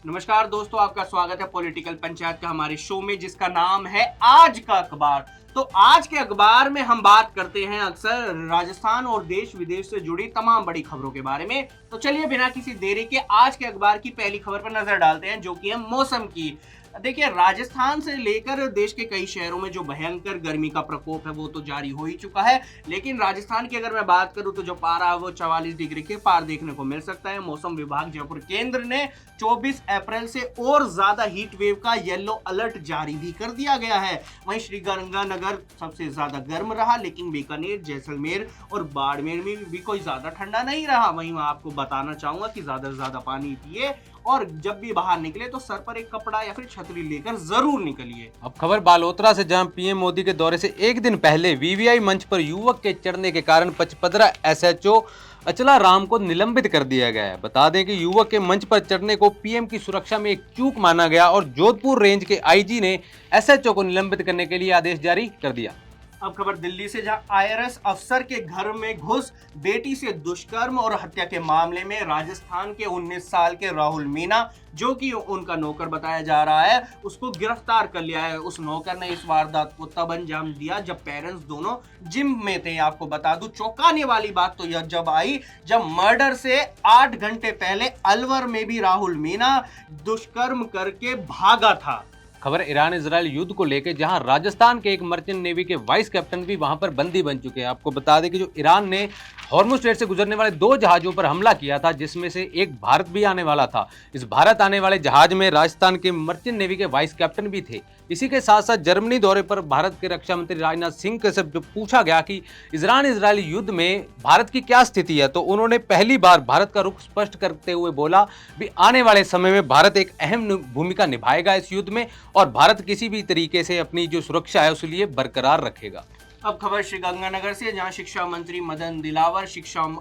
नमस्कार दोस्तों, आपका स्वागत है पॉलिटिकल पंचायत का हमारे शो में, जिसका नाम है आज का अखबार। तो आज के अखबार में हम बात करते हैं अक्सर राजस्थान और देश विदेश से जुड़ी तमाम बड़ी खबरों के बारे में। तो चलिए बिना किसी देरी के आज के अखबार की पहली खबर पर नजर डालते हैं, जो कि है मौसम की। देखिए, राजस्थान से लेकर देश के कई शहरों में जो भयंकर गर्मी का प्रकोप है वो तो जारी हो ही चुका है, लेकिन राजस्थान की अगर मैं बात करूं तो जो पारा है वो 44 डिग्री के पार देखने को मिल सकता है। मौसम विभाग जयपुर केंद्र ने 24 अप्रैल से और ज्यादा हीट वेव का येलो अलर्ट जारी भी कर दिया गया है। वहीं श्रीगंगानगर सबसे ज्यादा गर्म रहा, लेकिन बीकानेर, जैसलमेर और बाड़मेर में भी कोई ज्यादा ठंडा नहीं रहा। वहीं मैं आपको बताना चाहूंगा कि ज्यादा से ज्यादा पानी पिए और जब भी बाहर निकले तो सर पर एक कपड़ा या फिर छतरी लेकर जरूर निकलिए। अब खबर बालोतरा से, जहां पीएम मोदी के दौरे से एक दिन पहले वीवीआई मंच पर युवक के चढ़ने के कारण पचपदरा एसएचओ अचला राम को निलंबित कर दिया गया है। बता दें कि युवक के मंच पर चढ़ने को पीएम की सुरक्षा में एक चूक माना गया और जोधपुर रेंज के आईजी ने एसएचओ को निलंबित करने के लिए आदेश जारी कर दिया। अब खबर दिल्ली से, जहां आईआरएस अफसर के घर में घुस बेटी से दुष्कर्म और हत्या के मामले में राजस्थान के 19 साल के राहुल मीणा, जो कि उनका नौकर बताया जा रहा है, उसको गिरफ्तार कर लिया है। उस नौकर ने इस वारदात को तब अंजाम दिया जब पेरेंट्स दोनों जिम में थे। आपको बता दूं, चौंकाने वाली बात तो यह जब आई जब मर्डर से 8 घंटे पहले अलवर में भी राहुल मीणा दुष्कर्म करके भागा था। खबर ईरान इजरायल युद्ध को लेकर, जहां राजस्थान के एक मर्चेंट नेवी के वाइस कैप्टन भी वहां पर बंदी बन चुके हैं। आपको बता दें कि जो ईरान ने हॉर्मुज स्ट्रेट से गुजरने वाले 2 जहाजों पर हमला किया था, जिसमें से एक भारत भी आने वाला था। इस भारत आने वाले जहाज में राजस्थान के मर्चेंट नेवी के वाइस कैप्टन भी थे। इसी के साथ साथ जर्मनी दौरे पर भारत के रक्षा मंत्री राजनाथ सिंह से जब पूछा गया कि ईरान इजरायल युद्ध में भारत की क्या स्थिति है, तो उन्होंने पहली बार भारत का रुख स्पष्ट करते हुए बोला भी आने वाले समय में भारत एक अहम भूमिका निभाएगा इस युद्ध में और भारत किसी भी तरीके से अपनी जो सुरक्षा है उसके लिए बरकरार रखेगा। अब खबर श्रीगंगानगर से, जहां शिक्षा मंत्री मदन दिलावर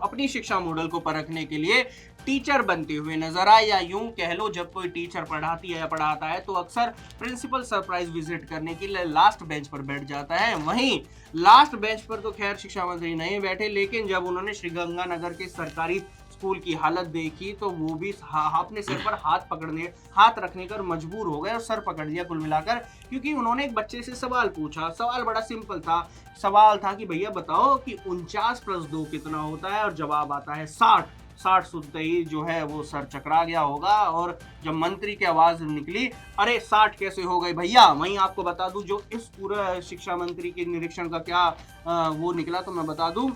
अपनी शिक्षा मॉडल को परखने के लिए टीचर बनते हुए नजर आए, या यूं कह लो जब कोई टीचर पढ़ाती है या पढ़ाता है तो अक्सर प्रिंसिपल सरप्राइज विजिट करने के लिए लास्ट बेंच पर बैठ जाता है। वहीं लास्ट बेंच पर तो खैर शिक्षा मंत्री नहीं बैठे, लेकिन जब उन्होंने श्रीगंगानगर के सरकारी स्कूल की हालत देखी तो वो भी अपने सिर पर हाथ रखने कर मजबूर हो गए और सर पकड़ दिया कुल मिलाकर, क्योंकि उन्होंने एक बच्चे से सवाल पूछा। सवाल बड़ा सिंपल था। सवाल था कि भैया बताओ कि 49 + 2 कितना होता है, और जवाब आता है 60। 60 सुनते ही जो है वो सर चकरा गया होगा, और जब मंत्री की आवाज निकली, अरे 60 कैसे हो गए भैया। वहीं आपको बता दूं, जो इस पूरा शिक्षा मंत्री के निरीक्षण का क्या वो निकला, तो मैं बता दूं,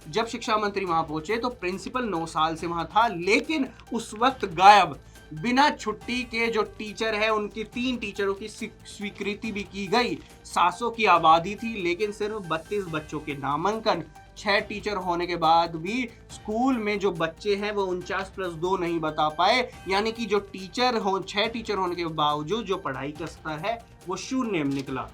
जब शिक्षा मंत्री वहां पहुंचे तो प्रिंसिपल 9 साल से वहां था, लेकिन उस वक्त गायब। बिना छुट्टी के जो टीचर है, उनकी 3 टीचरों की स्वीकृति भी की गई। 700 की आबादी थी, लेकिन सिर्फ 32 बच्चों के नामांकन। 6 टीचर होने के बाद भी स्कूल में जो बच्चे हैं वो 49 + 2 नहीं बता पाए, यानी कि जो 6 टीचर होने के बावजूद जो पढ़ाई का स्तर है वो 0 निकला।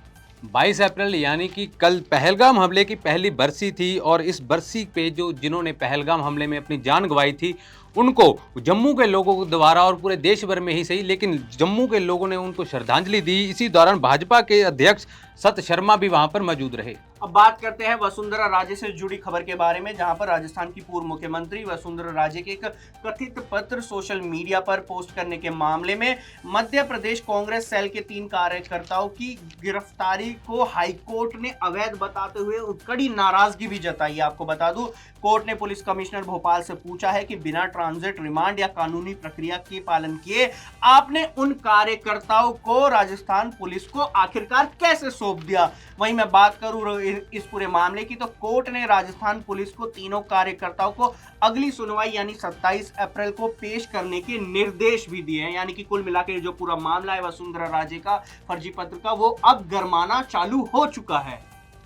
22 अप्रैल यानी कि कल पहलगाम हमले की पहली बरसी थी, और इस बरसी पे जिन्होंने पहलगाम हमले में अपनी जान गंवाई थी, उनको जम्मू के लोगों द्वारा और पूरे देश भर में ही सही, लेकिन जम्मू के लोगों ने उनको श्रद्धांजलि दी। इसी दौरान भाजपा के अध्यक्ष सत शर्मा भी वहां पर मौजूद रहे। अब बात करते हैं वसुंधरा राजे से जुड़ी खबर के बारे में, जहां पर राजस्थान की पूर्व मुख्यमंत्री वसुंधरा राजे के एक कथित पत्र सोशल मीडिया पर पोस्ट करने के मामले में मध्य प्रदेश कांग्रेस सेल के 3 कार्यकर्ताओं की गिरफ्तारी को हाईकोर्ट ने अवैध बताते हुए कड़ी नाराजगी भी जताई। आपको बता दूं, कोर्ट ने पुलिस कमिश्नर भोपाल से पूछा है कि बिना ट्रांजिट रिमांड या कानूनी प्रक्रिया के पालन किए आपने उन कार्यकर्ताओं को राजस्थान पुलिस को आखिरकार कैसे सौंप दिया। वहीं मैं बात करूं इस पूरे मामले की, तो कोर्ट ने राजस्थान पुलिस को तीनों कार्यकर्ताओं को अगली सुनवाई यानी 27 अप्रैल को पेश करने के निर्देश भी दिए हैं। यानी कि कुल मिलाकर जो पूरा मामला है वसुंधरा राजे का फर्जी पत्र का, वो अब गरमाना चालू हो चुका है।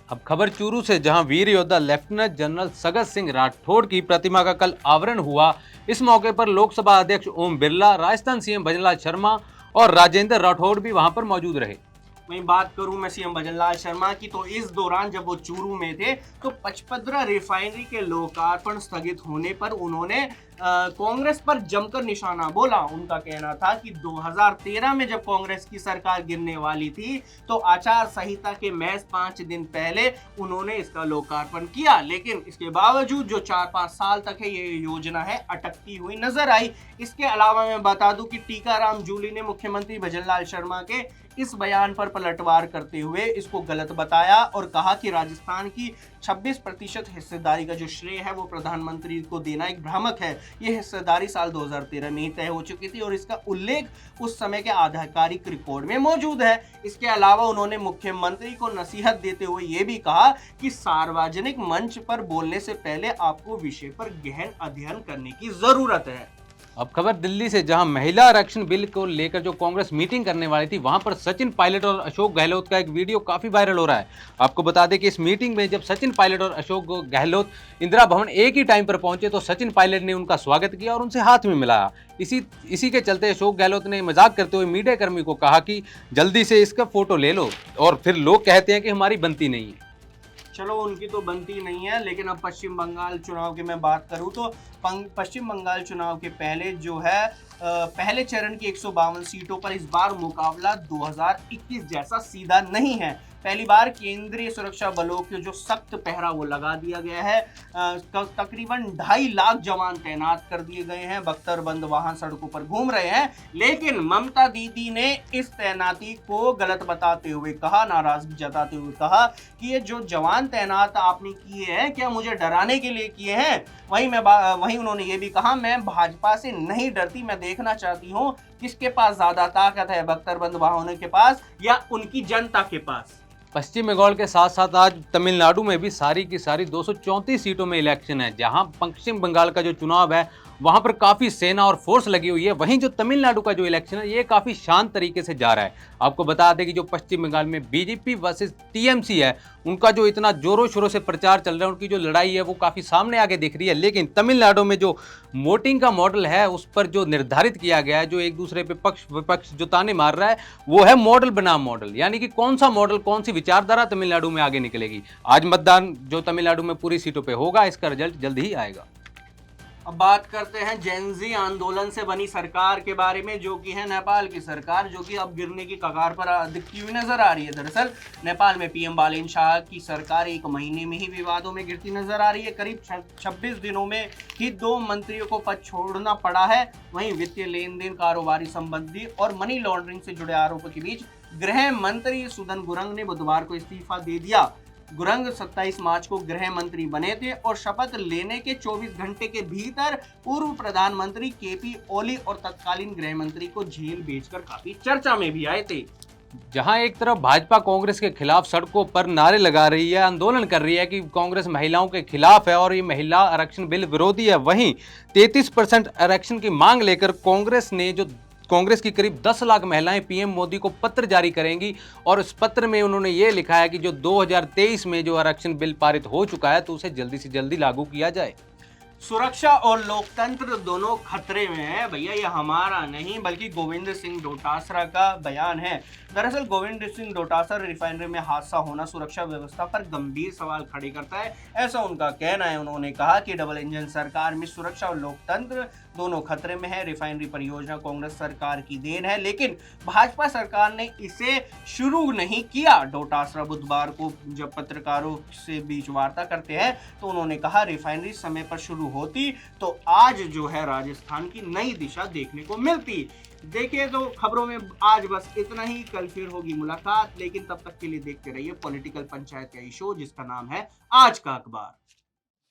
अब खबर चूरू से, जहां वीर योद्धा लेफ्टिनेंट जनरल सगत सिंह राठौड़ की प्रतिमा का कल आवरण हुआ। इस मौके पर लोकसभा अध्यक्ष ओम बिरला, राजस्थान सीएम भजनलाल शर्मा और राजेंद्र राठौड़ भी वहां पर मौजूद रहे। वहीं बात करूं मैं सीएम भजनलाल शर्मा की, तो इस दौरान जब वो चूरू में थे तो पचपदरा रिफाइनरी के लोकार्पण स्थगित होने पर उन्होंने कांग्रेस पर जमकर निशाना बोला। उनका कहना था कि 2013 में जब कांग्रेस की सरकार गिरने वाली थी तो आचार संहिता के महज 5 दिन पहले उन्होंने इसका लोकार्पण किया, लेकिन इसके बावजूद जो 4-5 साल तक है ये योजना है अटकती हुई नजर आई। इसके अलावा मैं बता दूं कि टीकाराम जूली ने मुख्यमंत्री भजनलाल शर्मा के इस बयान पर पलटवार करते हुए इसको गलत बताया और कहा कि राजस्थान की 26% हिस्सेदारी का जो श्रेय है वो प्रधानमंत्री को देना एक भ्रामक है। ये हिस्सेदारी साल 2013 में ही तय हो चुकी थी और इसका उल्लेख उस समय के आधिकारिक रिकॉर्ड में मौजूद है। इसके अलावा उन्होंने मुख्यमंत्री को नसीहत देते हुए ये भी कहा कि सार्वजनिक मंच पर बोलने से पहले आपको विषय पर गहन अध्ययन करने की जरूरत है। अब खबर दिल्ली से, जहां महिला आरक्षण बिल को लेकर जो कांग्रेस मीटिंग करने वाली थी वहां पर सचिन पायलट और अशोक गहलोत का एक वीडियो काफी वायरल हो रहा है। आपको बता दें कि इस मीटिंग में जब सचिन पायलट और अशोक गहलोत इंदिरा भवन एक ही टाइम पर पहुंचे तो सचिन पायलट ने उनका स्वागत किया और उनसे हाथ में मिलाया। इसी के चलते अशोक गहलोत ने मजाक करते हुए मीडिया कर्मी को कहा कि जल्दी से इसका फोटो ले लो, और फिर लोग कहते हैं कि हमारी बनती नहीं है। चलो उनकी तो बनती नहीं है, लेकिन अब पश्चिम बंगाल चुनाव की मैं बात करूं तो पश्चिम बंगाल चुनाव के पहले जो है पहले चरण की 152 सीटों पर इस बार मुकाबला 2021 जैसा सीधा नहीं है। पहली बार केंद्रीय सुरक्षा बलों के जो सख्त पहरा वो लगा दिया गया है। तकरीबन 2.5 लाख जवान तैनात कर दिए गए हैं, बख्तरबंद वाहन सड़कों पर घूम रहे हैं। लेकिन ममता दीदी ने इस तैनाती को गलत बताते हुए कहा, नाराजगी जताते हुए कहा कि ये जो जवान तैनात आपने किए हैं क्या मुझे डराने के लिए किए हैं। वहीं उन्होंने ये भी कहा, मैं भाजपा से नहीं डरती, मैं देखना चाहती हूँ किसके पास ज्यादा ताकत है, बख्तरबंद वाहनों के पास या उनकी जनता के पास। पश्चिम बंगाल के साथ साथ आज तमिलनाडु में भी सारी की सारी 234 सीटों में इलेक्शन है। जहां पश्चिम बंगाल का जो चुनाव है वहां पर काफी सेना और फोर्स लगी हुई है, वहीं जो तमिलनाडु का जो इलेक्शन है ये काफी शांत तरीके से जा रहा है। आपको बता दें कि जो पश्चिम बंगाल में बीजेपी वर्सेस टीएमसी है उनका जो इतना जोरों शोरों से प्रचार चल रहा है, उनकी जो लड़ाई है वो काफी सामने आगे दिख रही है। लेकिन तमिलनाडु में जो वोटिंग का मॉडल है उस पर जो निर्धारित किया गया है, जो एक दूसरे पे पक्ष विपक्ष जो ताने मार रहा है वो है मॉडल बनाम मॉडल, यानी कि कौन सा मॉडल, कौन सी विचारधारा तमिलनाडु में आगे निकलेगी। आज मतदान जो तमिलनाडु में पूरी सीटों पर होगा, इसका रिजल्ट जल्द ही आएगा। अब बात करते हैं जेनजी आंदोलन से बनी सरकार के बारे में, जो कि है नेपाल की सरकार, जो कि अब गिरने की कगार पर दिखती हुई नजर आ रही है। दरअसल नेपाल में पीएम बालेन शाह की सरकार 1 महीने में ही विवादों में गिरती नजर आ रही है। करीब 26 दिनों में ही 2 मंत्रियों को पद छोड़ना पड़ा है। वहीं वित्तीय लेन देन, कारोबारी संबंधी और मनी लॉन्ड्रिंग से जुड़े आरोपों के बीच गृह मंत्री सुदन गुरंग ने बुधवार को इस्तीफा दे दिया। गुरंग 27 मार्च को गृह मंत्री बने थे और शपथ लेने के 24 घंटे के भीतर पूर्व प्रधानमंत्री केपी ओली और तत्कालीन गृह मंत्री को जेल भेजकर काफी चर्चा में भी आए थे। जहां एक तरफ भाजपा कांग्रेस के खिलाफ सड़कों पर नारे लगा रही है, आंदोलन कर रही है कि कांग्रेस महिलाओं के खिलाफ है और ये महिला आरक्षण बिल विरोधी है, वहीं 33% आरक्षण की मांग लेकर कांग्रेस की करीब 10 लाख महिलाएं पीएम मोदी को पत्र जारी करेंगी। और इस पत्र में उन्होंने ये लिखा है कि जो 2023 में जो आरक्षण बिल पारित हो चुका है तो उसे जल्दी से जल्दी लागू किया जाए। सुरक्षा और लोकतंत्र दोनों खतरे में है भैया, ये हमारा नहीं बल्कि गोविंद सिंह डोटासरा का बयान है। दरअसल गोविंद सिंह डोटासरा रिफाइनरी में हादसा होना सुरक्षा व्यवस्था पर गंभीर सवाल खड़े करता है, ऐसा उनका कहना है। उन्होंने कहा कि डबल इंजन सरकार में सुरक्षा और लोकतंत्र दोनों खतरे में है। रिफाइनरी परियोजना कांग्रेस सरकार की देन है, लेकिन भाजपा सरकार ने इसे शुरू नहीं किया। डोटासरा बुधवार को जब पत्रकारों से बीच वार्ता करते हैं तो उन्होंने कहा, रिफाइनरी समय पर शुरू होती तो आज जो है राजस्थान की नई दिशा देखने को मिलती। देखिए तो खबरों में आज बस इतना ही, कल फिर होगी मुलाकात, लेकिन तब तक के लिए देखते रहिए पॉलिटिकल पंचायत का शो जिसका नाम है आज का अखबार।